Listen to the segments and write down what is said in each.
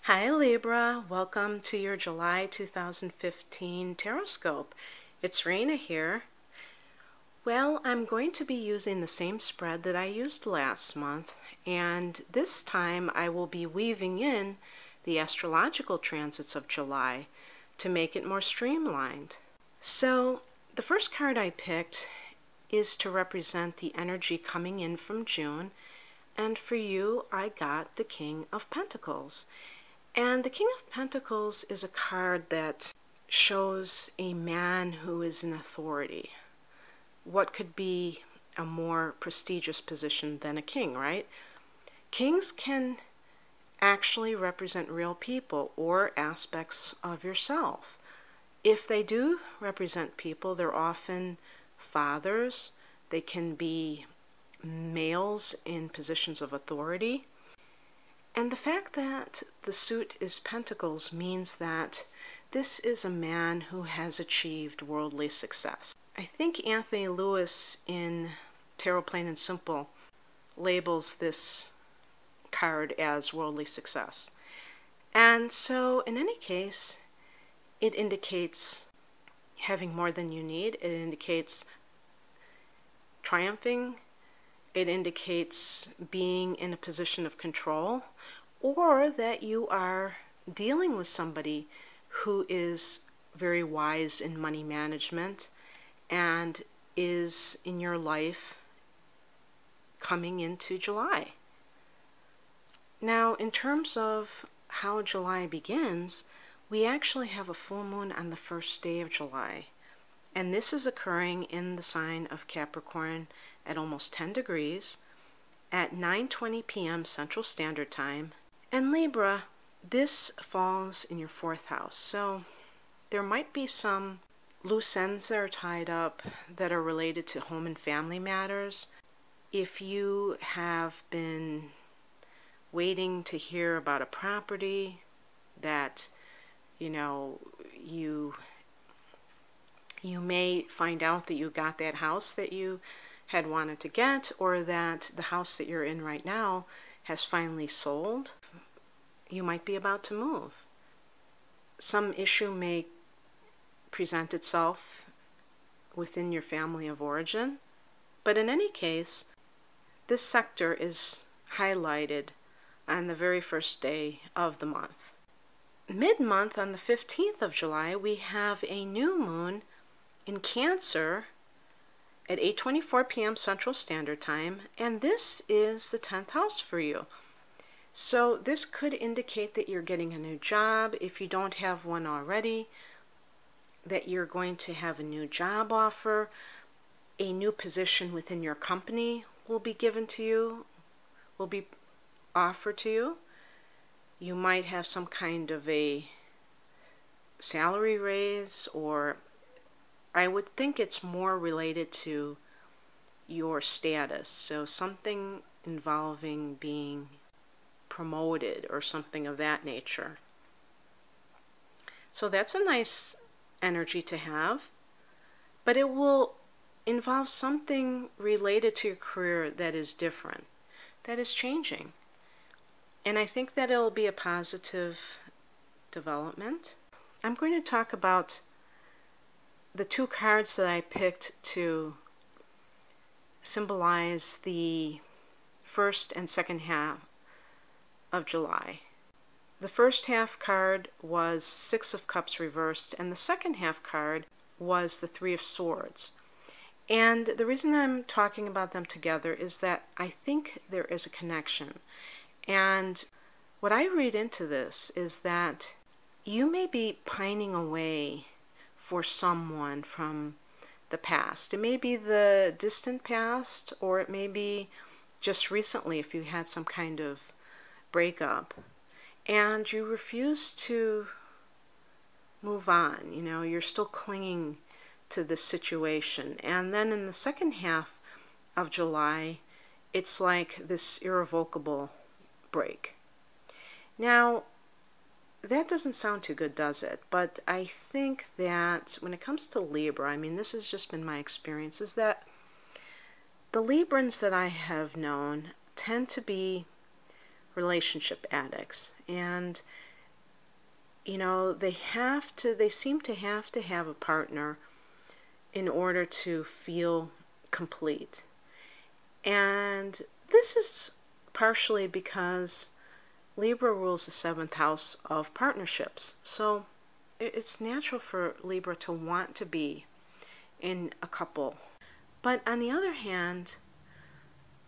Hi Libra, welcome to your July 2015 Tarotscope. It's Raina here. Well, I'm going to be using the same spread that I used last month, and this time I will be weaving in the astrological transits of July to make it more streamlined. So, the first card I picked is to represent the energy coming in from June, and for you I got the King of Pentacles. And the King of Pentacles is a card that shows a man who is in authority. What could be a more prestigious position than a king, right? Kings can actually represent real people or aspects of yourself. If they do represent people, they're often fathers. They can be males in positions of authority. And the fact that the suit is Pentacles means that this is a man who has achieved worldly success. I think Anthony Lewis in Tarot Plain and Simple labels this card as worldly success. And so in any case, it indicates having more than you need. It indicates triumphing. It indicates being in a position of control, or that you are dealing with somebody who is very wise in money management and is in your life coming into July. Now, in terms of how July begins, we actually have a full moon on the first day of July. And this is occurring in the sign of Capricorn at almost 10 degrees at 9:20 p.m. Central Standard Time. And Libra, this falls in your 4th house. So there might be some loose ends that are tied up that are related to home and family matters. If you have been waiting to hear about a property that, you may find out that you got that house that you had wanted to get, or that the house that you're in right now has finally sold. You might be about to move. Some issue may present itself within your family of origin, but in any case, this sector is highlighted on the very first day of the month. Mid-month, on the 15th of July, we have a new moon in Cancer at 8:24 p.m. Central Standard Time, and this is the 10th house for you. So this could indicate that you're getting a new job if you don't have one already, that you're going to have a new job offer, a new position within your company will be given to you, will be offered to you. You might have some kind of a salary raise, or I would think it's more related to your status. So something involving being promoted or something of that nature. So that's a nice energy to have, but it will involve something related to your career that is different, that is changing. And I think that it'll be a positive development. I'm going to talk about the 2 cards that I picked to symbolize the first and second half of July. The first half card was 6 of Cups reversed, and the second half card was the 3 of Swords. And the reason I'm talking about them together is that I think there is a connection. And what I read into this is that you may be pining away for someone from the past. It may be the distant past, or it may be just recently if you had some kind of breakup and you refuse to move on. You're still clinging to this situation. And then in the second half of July, it's like this irrevocable break. Now, that doesn't sound too good, does it? But I think that when it comes to Libra, this has just been my experience, is that the Librans that I have known tend to be relationship addicts. And, you know, they seem to have a partner in order to feel complete. And this is partially because Libra rules the 7th house of partnerships. So it's natural for Libra to want to be in a couple. But on the other hand,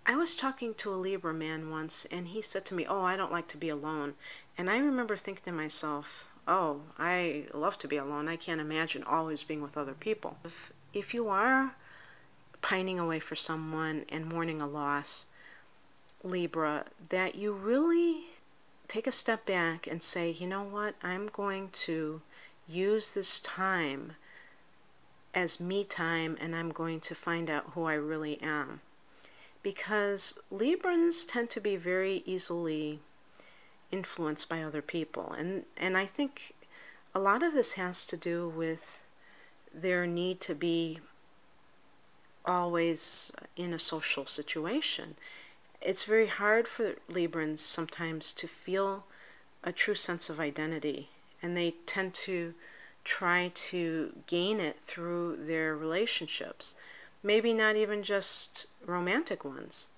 I was talking to a Libra man once, and he said to me, "Oh, I don't like to be alone." And I remember thinking to myself, "Oh, I love to be alone. I can't imagine always being with other people." If you are pining away for someone and mourning a loss, Libra, that you really take a step back and say, "You know what? I'm going to use this time as me time, and I'm going to find out who I really am." Because Librans tend to be very easily influenced by other people. And I think a lot of this has to do with their need to be always in a social situation. It's very hard for Librans sometimes to feel a true sense of identity, and they tend to try to gain it through their relationships. Maybe not even just romantic ones,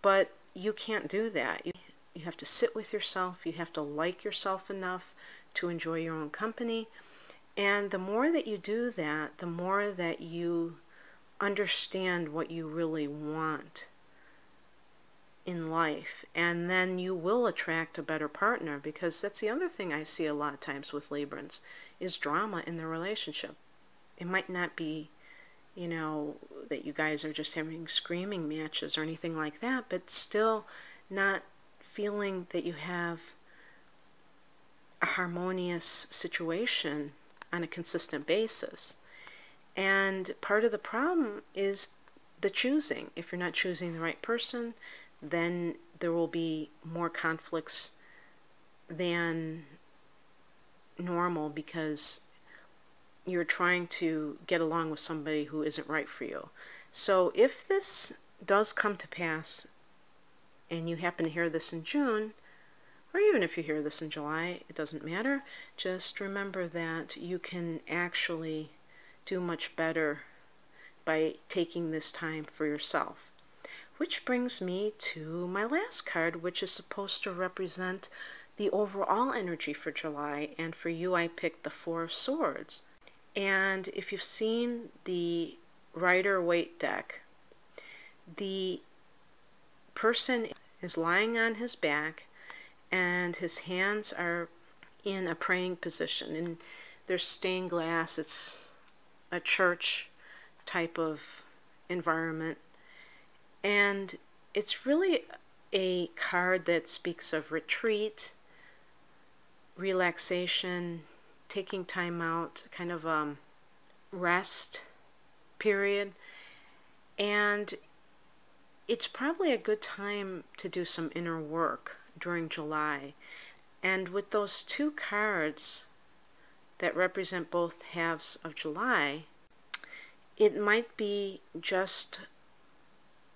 but you can't do that. You have to sit with yourself. You have to like yourself enough to enjoy your own company. And the more that you do that, the more that you understand what you really want in life. And then you will attract a better partner, because that's the other thing I see a lot of times with Librans, is drama in the relationship. It might not be, you know, that you guys are just having screaming matches or anything like that, but still not feeling that you have a harmonious situation on a consistent basis. And part of the problem is the choosing. If you're not choosing the right person, then there will be more conflicts than normal, because you're trying to get along with somebody who isn't right for you. So if this does come to pass, and you happen to hear this in June, or even if you hear this in July, it doesn't matter. Just remember that you can actually do much better by taking this time for yourself. Which brings me to my last card, which is supposed to represent the overall energy for July. And for you, I picked the Four of Swords. And if you've seen the Rider-Waite deck, the person is lying on his back and his hands are in a praying position. And there's stained glass. It's a church type of environment. And it's really a card that speaks of retreat, relaxation, taking time out, kind of rest period. And it's probably a good time to do some inner work during July. And with those two cards that represent both halves of July, it might be just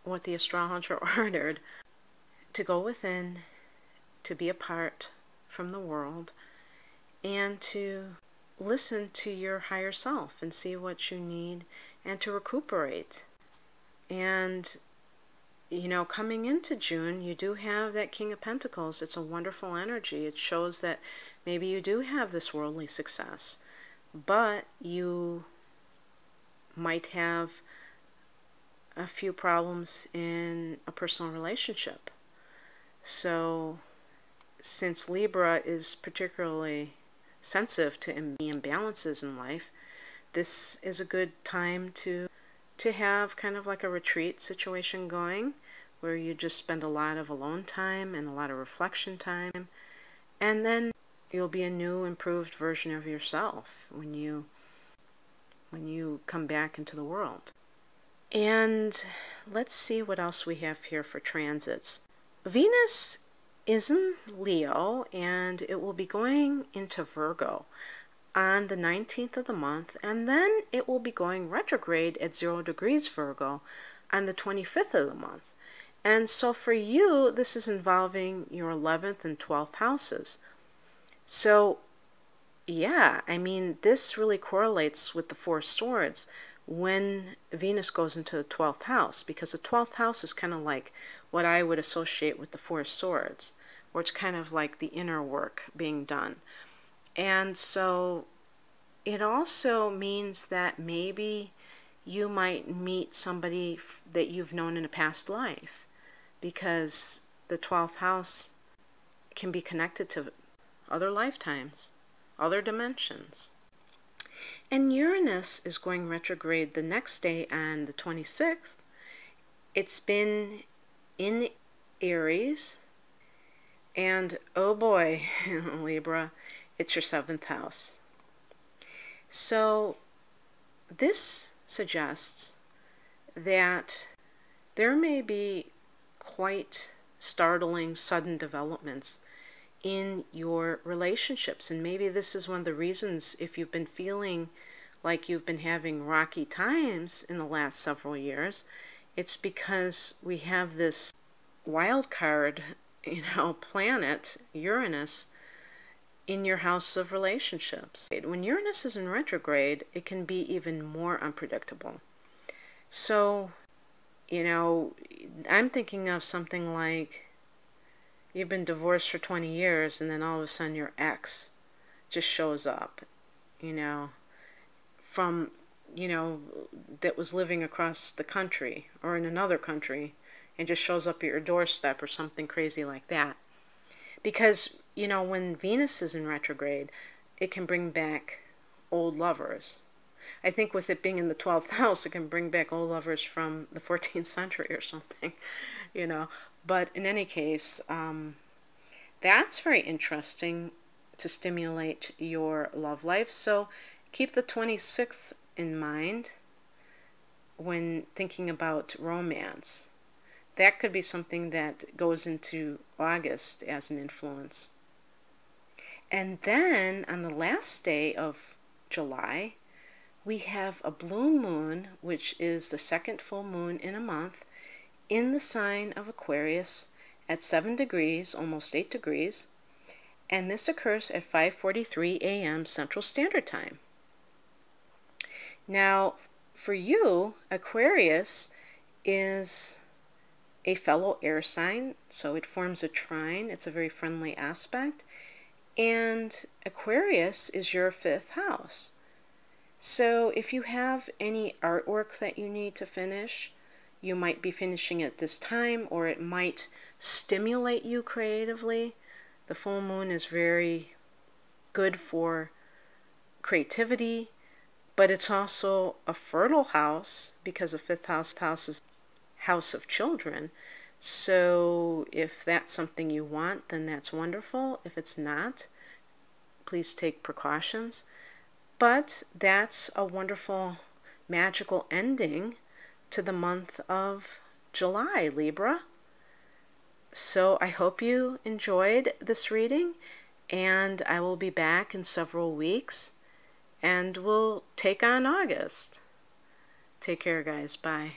what the astrologer ordered: to go within, to be apart from the world, and to listen to your higher self and see what you need, and to recuperate. And, you know, coming into June, you do have that King of Pentacles. It's a wonderful energy. It shows that maybe you do have this worldly success, but you might have a few problems in a personal relationship. So since Libra is particularly sensitive to the imbalances in life, this is a good time to have kind of like a retreat situation going, where you just spend a lot of alone time and a lot of reflection time, and then you'll be a new, improved version of yourself when you come back into the world. And let's see what else we have here for transits. Venus is in Leo, and it will be going into Virgo on the 19th of the month, and then it will be going retrograde at 0 degrees Virgo on the 25th of the month. And so for you, this is involving your 11th and 12th houses. So yeah, I mean, this really correlates with the Four of Swords when Venus goes into the 12th house, because the 12th house is kind of like what I would associate with the Four of Swords, where it's kind of like the inner work being done. And so it also means that maybe you might meet somebody that you've known in a past life, because the 12th house can be connected to other lifetimes, other dimensions. And Uranus is going retrograde the next day on the 26th. It's been in Aries, and oh boy, Libra, it's your 7th house. So this suggests that there may be quite startling, sudden developments in your relationships. And maybe this is one of the reasons, if you've been feeling like you've been having rocky times in the last several years, it's because we have this wild card, planet, Uranus, in your house of relationships. When Uranus is in retrograde, it can be even more unpredictable. So, I'm thinking of something like you've been divorced for 20 years and then all of a sudden your ex just shows up, from, that was living across the country or in another country, and just shows up at your doorstep or something crazy like that. Because, when Venus is in retrograde, it can bring back old lovers. I think with it being in the 12th house, it can bring back old lovers from the 14th century or something, But in any case, that's very interesting to stimulate your love life. So keep the 26th in mind when thinking about romance. That could be something that goes into August as an influence. And then on the last day of July, we have a blue moon, which is the second full moon in a month, in the sign of Aquarius at 7 degrees, almost 8 degrees, and this occurs at 5:43 a.m. Central Standard Time. Now, for you, Aquarius is a fellow air sign, so it forms a trine. It's a very friendly aspect. And Aquarius is your 5th house. So if you have any artwork that you need to finish, you might be finishing it this time, or it might stimulate you creatively. The full moon is very good for creativity, but it's also a fertile house because the 5th house is house of children. So if that's something you want, then that's wonderful. If it's not, please take precautions. But that's a wonderful, magical ending to the month of July, Libra. So I hope you enjoyed this reading, and I will be back in several weeks, and we'll take on August. Take care, guys. Bye.